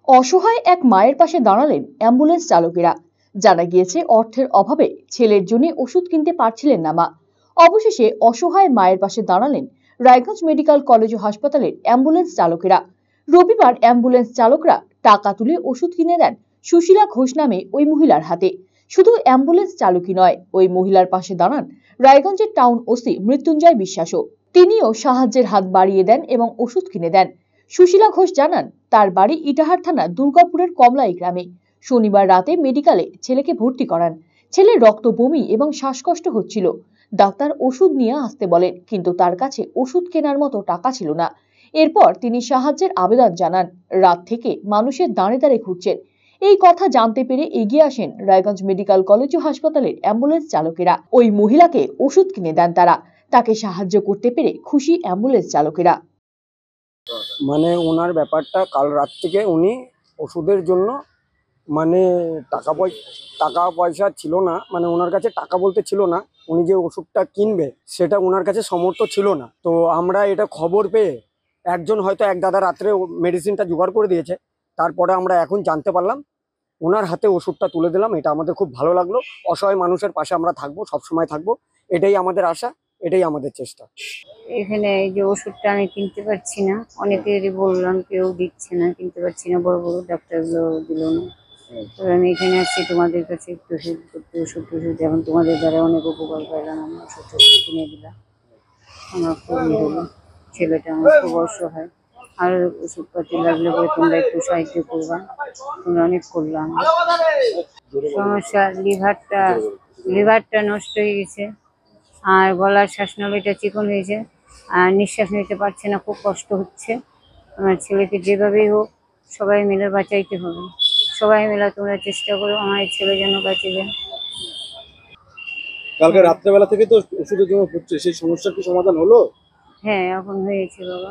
অসহায় এক মায়ের পাশে দাঁড়ালেন অ্যাম্বুলেন্স চালকেরা। জানা গিয়েছে অর্থের অভাবে ছেলের জন্য ওষুধ কিনতে পারছিলেন না মা। অবশেষে অসহায় মায়ের পাশে দাঁড়ালেন রায়গঞ্জ মেডিকেল কলেজ ও হাসপাতালের অ্যাম্বুলেন্স চালকেরা। রবিবার অ্যাম্বুলেন্স চালকরা টাকা তুলে ওষুধ কিনে দেন সুশীলা ঘোষ নামে ওই মহিলার হাতে। শুধু অ্যাম্বুলেন্স চালকই নয়, ওই মহিলার পাশে দাঁড়ান রায়গঞ্জের টাউন ওসি মৃত্যুঞ্জয় বিশ্বাসও। তিনিও সাহায্যের হাত বাড়িয়ে দেন এবং ওষুধ কিনে দেন। সুশীলা ঘোষ জানান, তার বাড়ি ইটাহার থানা দুর্গাপুরের কমলাই গ্রামে। শনিবার রাতে মেডিকেলে ছেলেকে ভর্তি করান। ছেলের রক্ত, বমি এবং শ্বাসকষ্ট হচ্ছিল। ডাক্তার ওষুধ নিয়ে আসতে বলেন, কিন্তু তার কাছে ওষুধ কেনার মতো টাকা ছিল না। এরপর তিনি সাহায্যের আবেদন জানান। রাত থেকে মানুষের দাঁড়ে দাঁড়ে ঘুরছেন। এই কথা জানতে পেরে এগিয়ে আসেন রায়গঞ্জ মেডিকেল কলেজ ও হাসপাতালের অ্যাম্বুলেন্স চালকেরা। ওই মহিলাকে ওষুধ কিনে দেন তারা। তাকে সাহায্য করতে পেরে খুশি অ্যাম্বুলেন্স চালকেরা। মানে ওনার ব্যাপারটা, কাল রাত থেকে উনি ওষুধের জন্য মানে টাকা পয়সা ছিল না, মানে ওনার কাছে টাকা বলতে ছিল না। উনি যে ওষুধটা কিনবে সেটা ওনার কাছে সামর্থ্য ছিল না। তো আমরা এটা খবর পেয়ে একজন হয়তো এক দাদা রাত্রে মেডিসিনটা জোগাড় করে দিয়েছে। তারপরে আমরা এখন জানতে পারলাম, ওনার হাতে ওষুধটা তুলে দিলাম। এটা আমাদের খুব ভালো লাগলো। অসহায় মানুষের পাশে আমরা থাকবো, সবসময় থাকবো, এটাই আমাদের আশা, এটাই আমাদের চেষ্টা। এখানে এই যে ওষুধটা আমি কিনতে পারছি না, অনেকেরই বললাম, কেউ দিচ্ছে না, কিনতে পারছি না, বড় বড় ডাক্তারগুলো দিল না। তো আমি এখানে আসছি তোমাদের কাছে একটু ওষুধ করতে, ওষুধ এখন তোমাদের দ্বারা অনেক উপকার পাইলাম। আমি ওষুধ কিনে দিলাম, আমার খুবই হলো। ছেলেটা আমার খুব অসহায়, আর ওষুধপাতি লাগলে বলে তোমরা একটু সাহায্য করবা। তোমরা অনেক করলাম। সমস্যা লিভারটা নষ্ট হয়ে গেছে, আর গলার শ্বাসনালীটা চিকন হয়েছে, আর নিঃশ্বাস নিতে পারছে না, খুব কষ্ট হচ্ছে। আমার ছেলেকে যেভাবেই হোক সবাই মিলে বাঁচাইতে হবে। সবাই মিলে তোমরা চেষ্টা করো আমার ছেলে যেন বাঁচে যায়। কালকে রাত্রেবেলা থেকে তো ওষুধের জন্য হচ্ছে, সেই সমস্যার কি সমাধান হলো? হ্যাঁ, এখন হয়েছে বাবা।